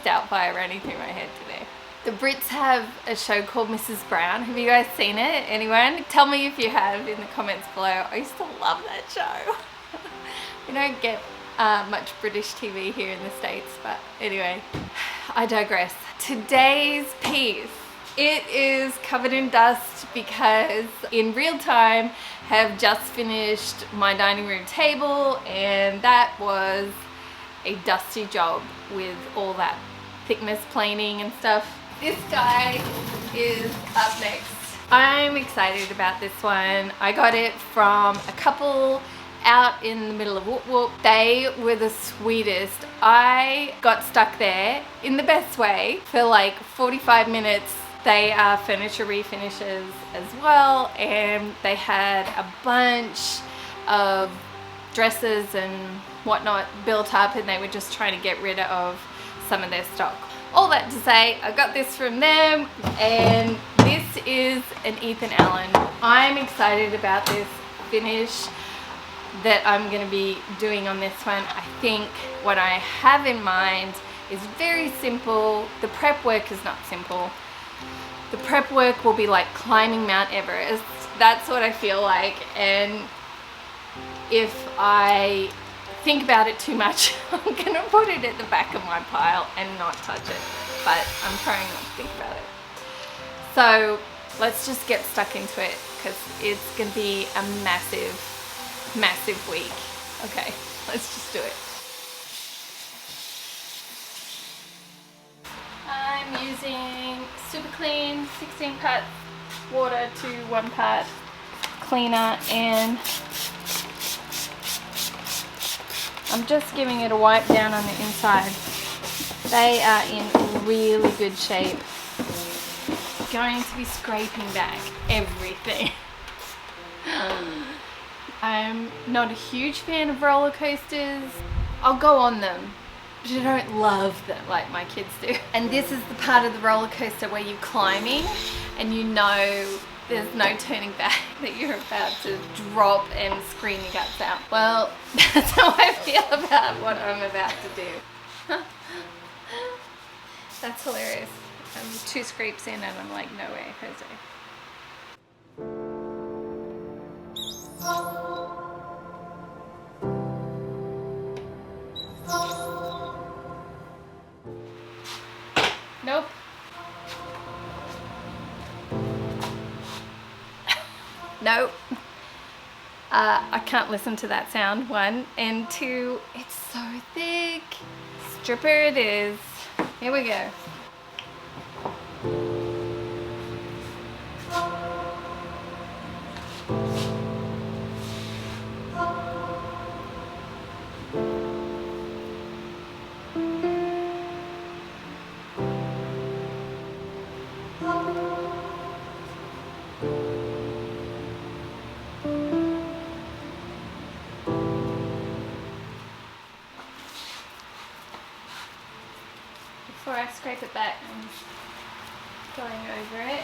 Doubtfire running through my head today. The Brits have a show called Mrs. Brown. Have you guys seen it? Anyone? Tell me if you have in the comments below. I used to love that show. We don't get much British TV here in the States, but anyway, I digress. Today's piece, it is covered in dust because in real time have just finished my dining room table, and that was a dusty job with all that thickness planing and stuff. This guy is up next. I'm excited about this one. I got it from a couple out in the middle of Whoop Whoop. They were the sweetest. I got stuck there in the best way for like 45 minutes. They are furniture refinishes as well, and they had a bunch of dresses and whatnot built up, and they were just trying to get rid of some of their stock. All that to say, I got this from them, and this is an Ethan Allen. I'm excited about this finish that I'm going to be doing on this one. I think what I have in mind is very simple. The prep work is not simple. The prep work will be like climbing Mount Everest. That's what I feel like, and if I think about it too much, I'm gonna put it at the back of my pile and not touch it, but I'm trying not to think about it. So let's just get stuck into it because it's gonna be a massive week. Okay, let's just do it. I'm using super clean 16 parts water to 1 part cleaner, and I'm just giving it a wipe down on the inside. They are in really good shape. Going to be scraping back everything. I'm not a huge fan of roller coasters. I'll go on them, but I don't love them like my kids do. And this is the part of the roller coaster where you're climbing and you know there's no turning back, that you're about to drop and scream your guts out. Well, that's how I feel about what I'm about to do. That's hilarious. I'm 2 scrapes in and I'm like, no way, Jose. Nope. Nope. I can't listen to that sound, 1, and 2, it's so thick. Stripper it is. Here we go. Before I scrape it back, I'm going over it.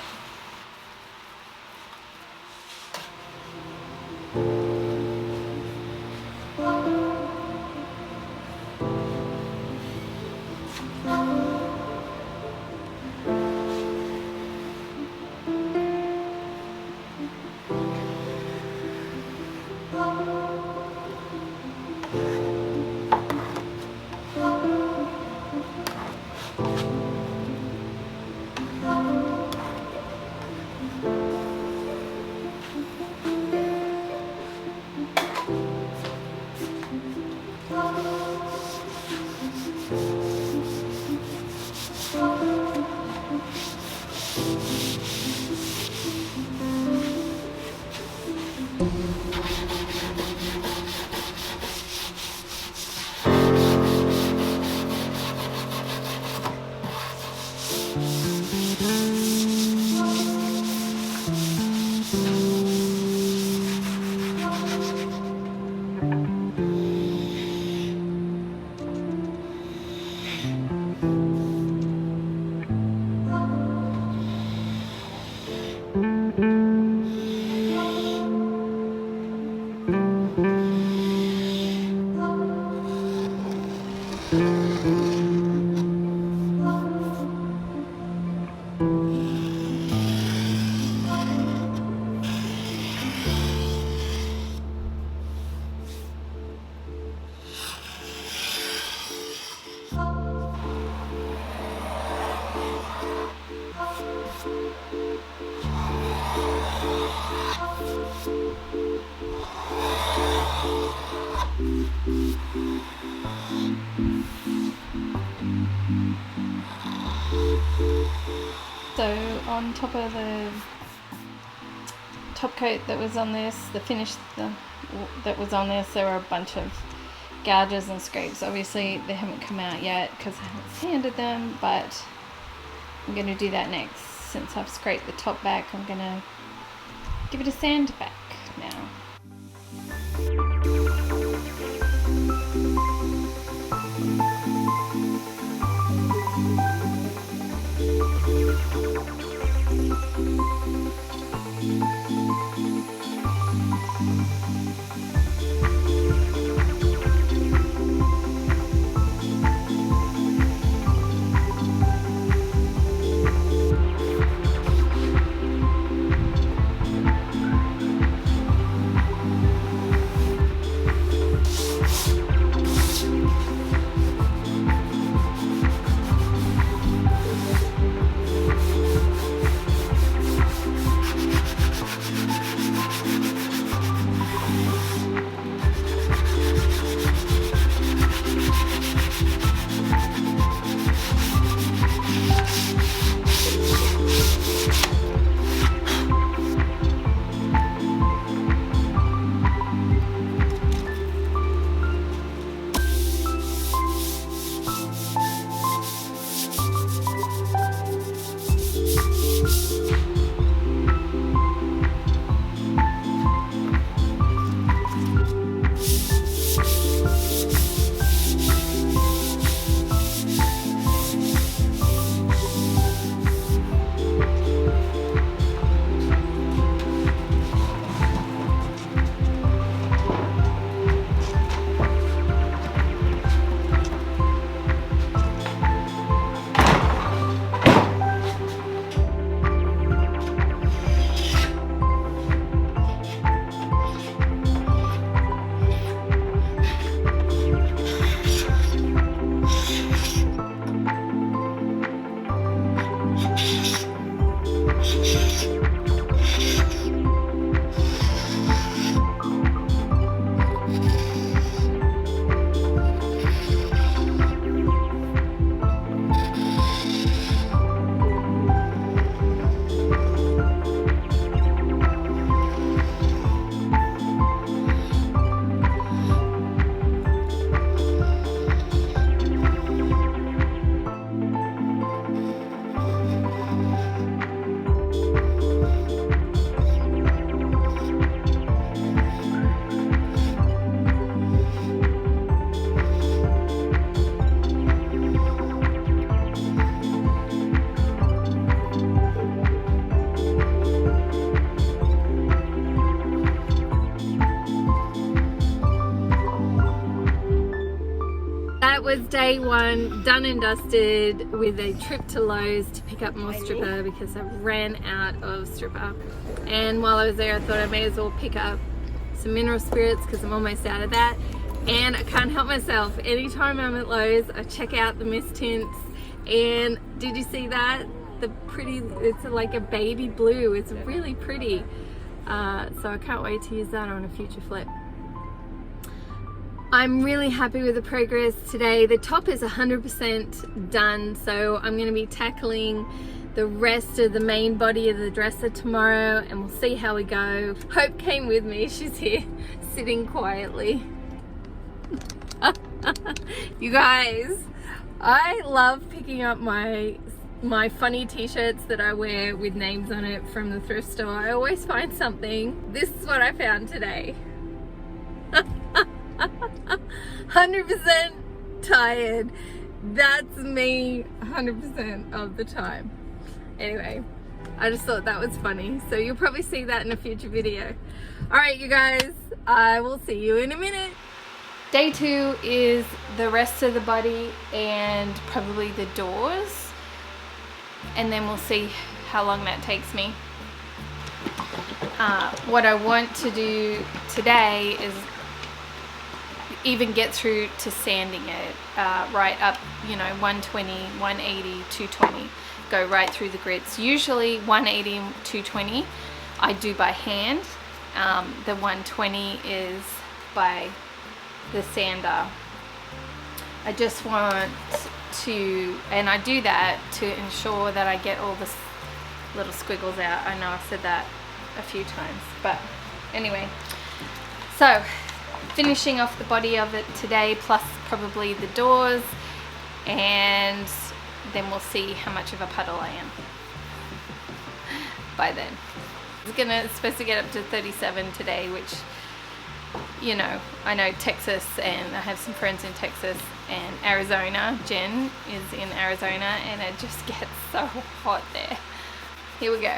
So on top of the top coat that was on this, the finish that was on this, there were a bunch of gouges and scrapes. Obviously they haven't come out yet because I haven't sanded them, but I'm going to do that next. Since I've scraped the top back, I'm going to give it a sand back now. Was day one done and dusted with a trip to Lowe's to pick up more stripper because I ran out of stripper, and while I was there I thought I may as well pick up some mineral spirits because I'm almost out of that, and I can't help myself. Anytime I'm at Lowe's I check out the mist tints, and did you see that? The pretty, it's like a baby blue, it's really pretty, so I can't wait to use that on a future flip. I'm really happy with the progress today. The top is 100% done, so I'm going to be tackling the rest of the main body of the dresser tomorrow, and we'll see how we go. Hope came with me. She's here sitting quietly. You guys, I love picking up my funny t-shirts that I wear with names on it from the thrift store. I always find something. This is what I found today. 100% tired. That's me 100% of the time. Anyway, I just thought that was funny, so you'll probably see that in a future video. Alright you guys, I will see you in a minute. Day 2 is the rest of the body and probably the doors, and then we'll see how long that takes me. What I want to do today is even get through to sanding it right up, you know, 120, 180, 220, go right through the grits. Usually 180 and 220 I do by hand. The 120 is by the sander. I just want to, and I do that to ensure that I get all the little squiggles out. I know I've said that a few times, but anyway. So finishing off the body of it today, plus probably the doors, and then we'll see how much of a puddle I am by then. It's supposed to get up to 37 today, which, you know, I know Texas, and I have some friends in Texas and Arizona. Jen is in Arizona, and it just gets so hot there. Here we go.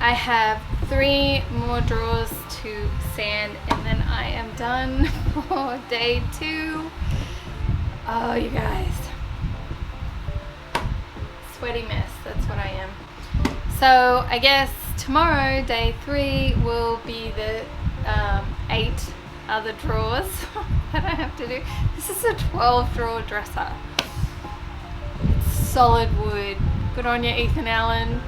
I have 3 more drawers to sand, and then I am done for day 2. Oh, you guys. Sweaty mess, that's what I am. So I guess tomorrow, day 3, will be the 8 other drawers that I have to do. This is a 12 drawer dresser. It's solid wood. Good on you, Ethan Allen.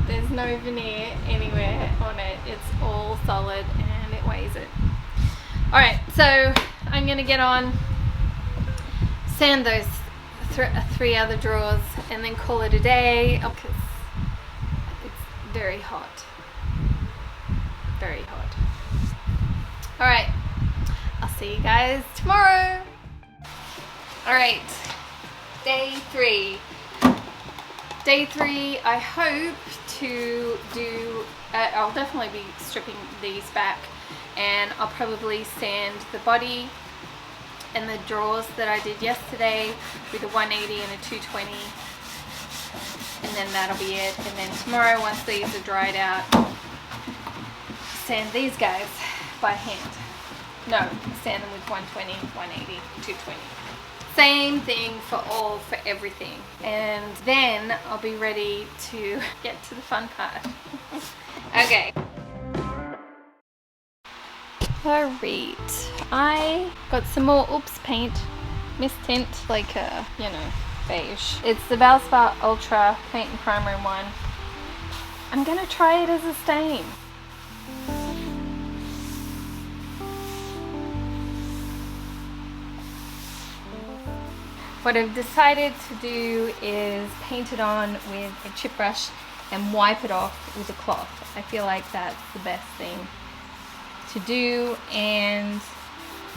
There's no veneer anywhere on it. It's all solid and it weighs it. Alright, so I'm going to get on, sand those 3 other drawers, and then call it a day because it's very hot. Very hot. Alright, I'll see you guys tomorrow. Alright, day 3. Day 3, I hope to do, I'll definitely be stripping these back, and I'll probably sand the body and the drawers that I did yesterday with a 180 and a 220, and then that'll be it. And then tomorrow, once these are dried out, sand these guys by hand. No, sand them with 120, 180, 220. Same thing for everything, and then I'll be ready to get to the fun part. Okay. Alright, I got some more Oops paint, mist tint, like a, you know, beige. It's the Valspar Ultra Paint and Primer one. I'm gonna try it as a stain. What I've decided to do is paint it on with a chip brush and wipe it off with a cloth. I feel like that's the best thing to do, and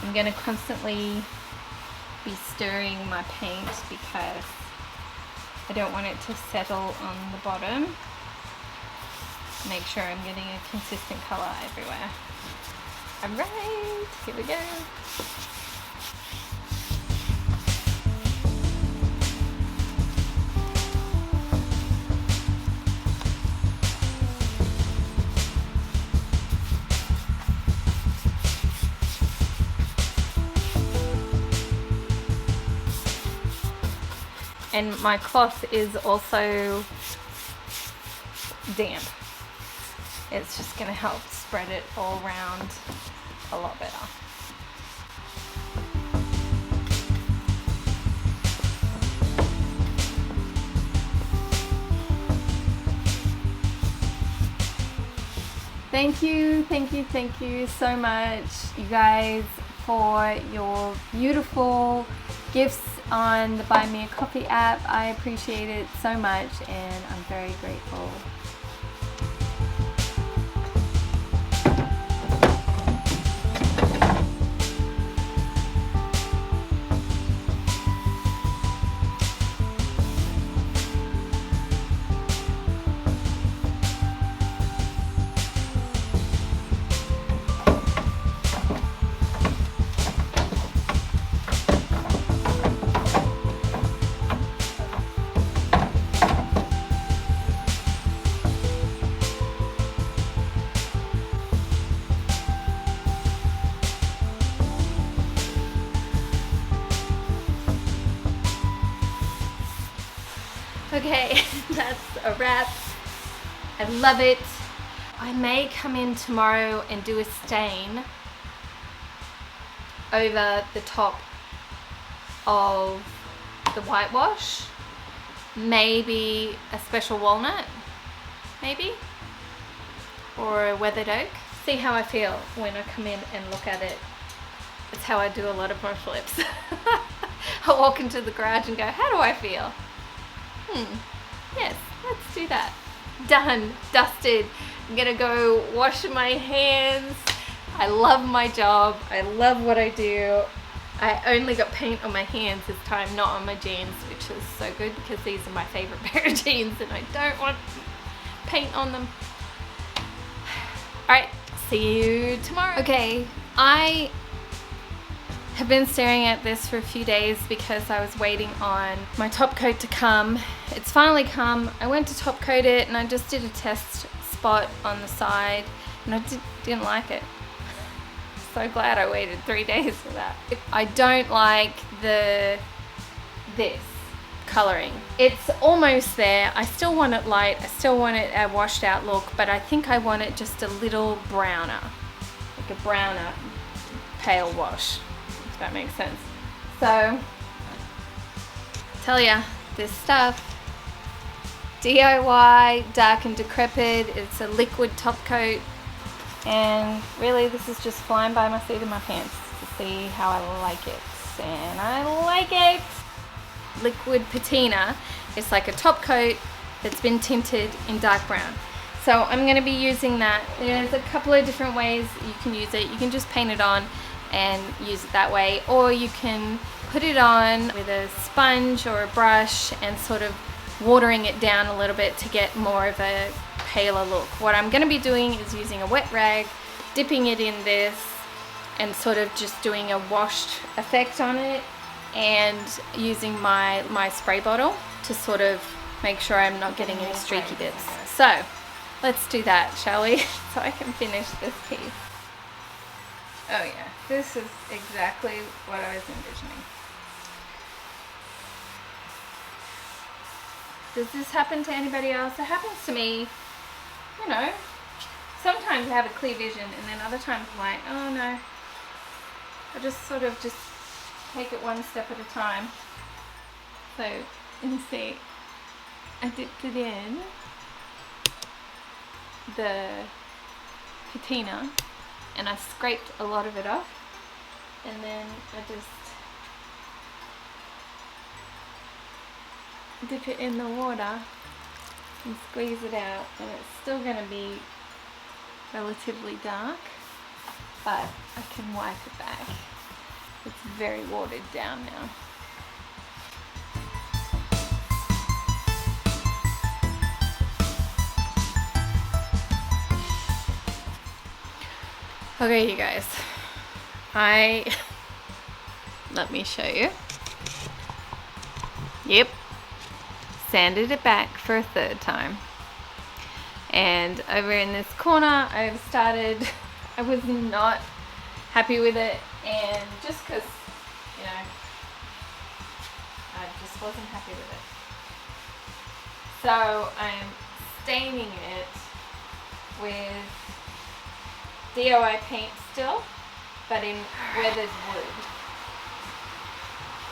I'm going to constantly be stirring my paint because I don't want it to settle on the bottom. Make sure I'm getting a consistent color everywhere. Alright, here we go. And my cloth is also damp. It's just going to help spread it all around a lot better. Thank you so much, you guys, for your beautiful gifts on the Buy Me a Coffee app. I appreciate it so much and I'm very grateful. Okay, that's a wrap. I love it. I may come in tomorrow and do a stain over the top of the whitewash. Maybe a special walnut, maybe, or a weathered oak. See how I feel when I come in and look at it. It's how I do a lot of my flips. I walk into the garage and go, how do I feel? Yes, let's do that. Done, dusted. I'm gonna go wash my hands. I love my job. I love what I do. I only got paint on my hands this time, not on my jeans, which is so good because these are my favorite pair of jeans and I don't want paint on them. Alright, see you tomorrow. Okay, I have been staring at this for a few days because I was waiting on my top coat to come. It's finally come. I went to top coat it and I just did a test spot on the side and I didn't like it. So glad I waited 3 days for that. I don't like this coloring. It's almost there. I still want it light. I still want it a washed out look, but I think I want it just a little browner, like a browner pale wash. That makes sense. So, tell ya, this stuff, DIY, Dark and Decrepit. It's a liquid top coat, and really this is just flying by my seat of my pants to see how I like it, and I like it. Liquid patina is like a top coat that's been tinted in dark brown. So I'm going to be using that. There's a couple of different ways you can use it. You can just paint it on and use it that way, or you can put it on with a sponge or a brush and sort of watering it down a little bit to get more of a paler look. What I'm going to be doing is using a wet rag, dipping it in this and sort of just doing a washed effect on it, and using my spray bottle to sort of make sure I'm not getting any streaky bits. So let's do that, shall we? So I can finish this piece. Oh yeah, this is exactly what I was envisioning. Does this happen to anybody else? It happens to me, you know. Sometimes I have a clear vision and then other times I'm like, oh no. I just sort of just take it one step at a time. So, you see, I dipped it in the patina and I scraped a lot of it off, and then I just dip it in the water and squeeze it out, and it's still going to be relatively dark, but I can wipe it back. It's very watered down now. Okay, you guys, let me show you. Yep, sanded it back for a third time. And over in this corner, I was not happy with it, and just because, you know, I just wasn't happy with it. So I'm staining it with DIY paint still, but in weathered wood.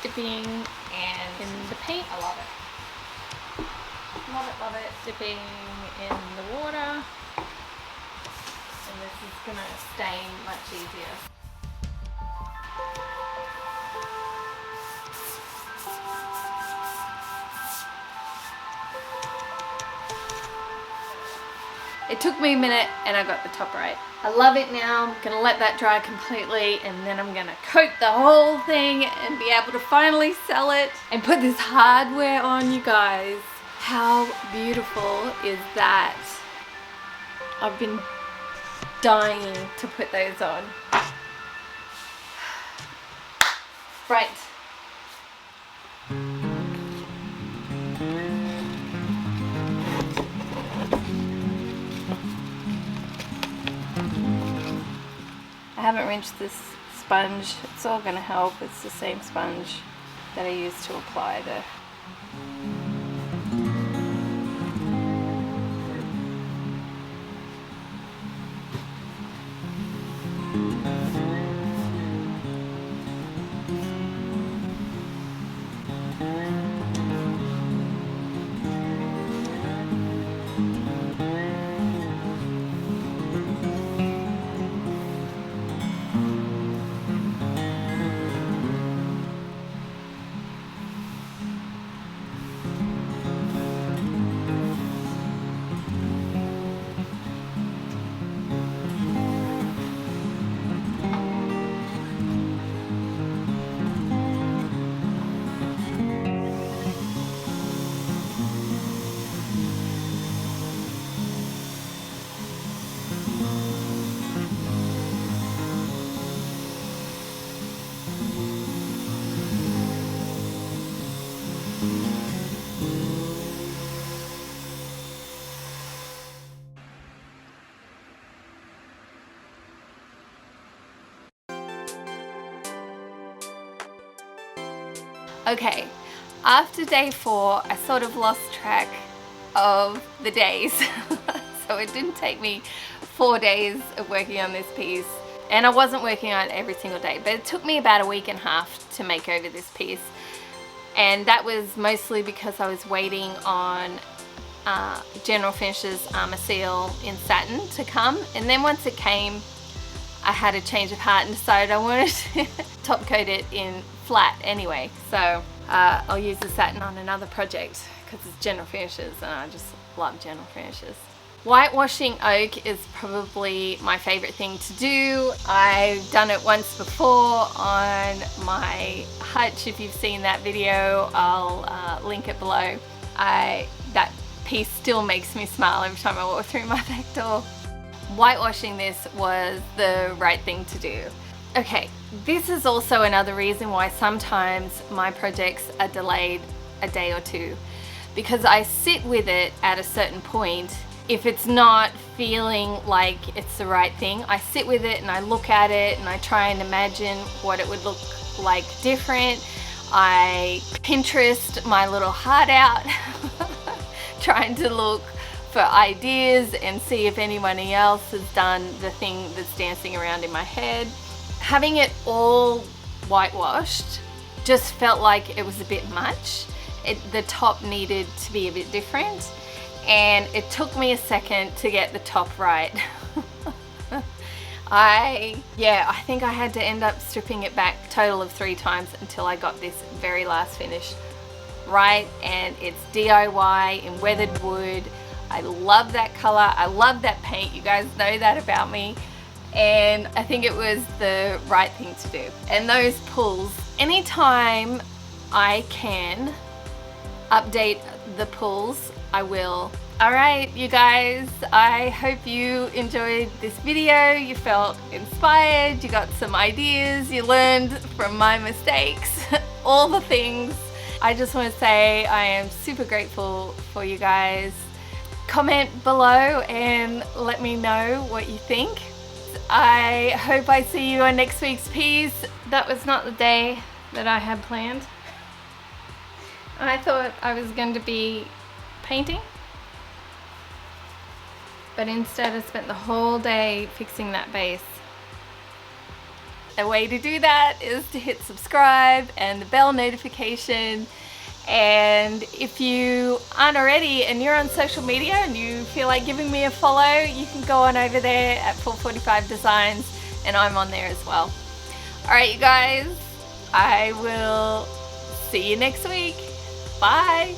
Dipping and in the paint, I love it. Love it, love it. Dipping in the water. this is gonna stain much easier. It took me a minute and I got the top right. I love it now. I'm gonna let that dry completely and then I'm gonna coat the whole thing and be able to finally sell it and put this hardware on, you guys. How beautiful is that? I've been dying to put those on. Right. I haven't rinsed this sponge. It's all going to help. It's the same sponge that I used to apply the Okay, after day 4, I sort of lost track of the days. So it didn't take me 4 days of working on this piece. And I wasn't working on it every single day, but it took me about a week and a half to make over this piece. And that was mostly because I was waiting on General Finishes Armor Seal in satin to come. And then once it came, I had a change of heart and decided I wanted to top coat it in flat anyway. So I'll use the satin on another project because it's General Finishes and I just love General Finishes. Whitewashing oak is probably my favorite thing to do. I've done it once before on my hutch. If you've seen that video, I'll link it below. That piece still makes me smile every time I walk through my back door. Whitewashing this was the right thing to do. Okay, this is also another reason why sometimes my projects are delayed a day or two, because I sit with it at a certain point. If it's not feeling like it's the right thing, I sit with it and I look at it and I try and imagine what it would look like different. I Pinterest my little heart out trying to look for ideas and see if anybody else has done the thing that's dancing around in my head. Having it all whitewashed just felt like it was a bit much. The top needed to be a bit different, and it took me a second to get the top right. I think I had to end up stripping it back a total of 3 times until I got this very last finish right, and it's DIY in weathered wood. I love that color, I love that paint, you guys know that about me, and I think it was the right thing to do. And those pulls, anytime I can update the pulls, I will. Alright you guys, I hope you enjoyed this video, you felt inspired, you got some ideas, you learned from my mistakes, all the things. I just want to say I am super grateful for you guys. Comment below and let me know what you think. I hope I see you on next week's piece. That was not the day that I had planned. I thought I was going to be painting, but instead I spent the whole day fixing that base. The way to do that is to hit subscribe and the bell notification And if you aren't already and you're on social media and you feel like giving me a follow, you can go on over there at 445 Designs, and I'm on there as well. Alright you guys, I will see you next week. Bye!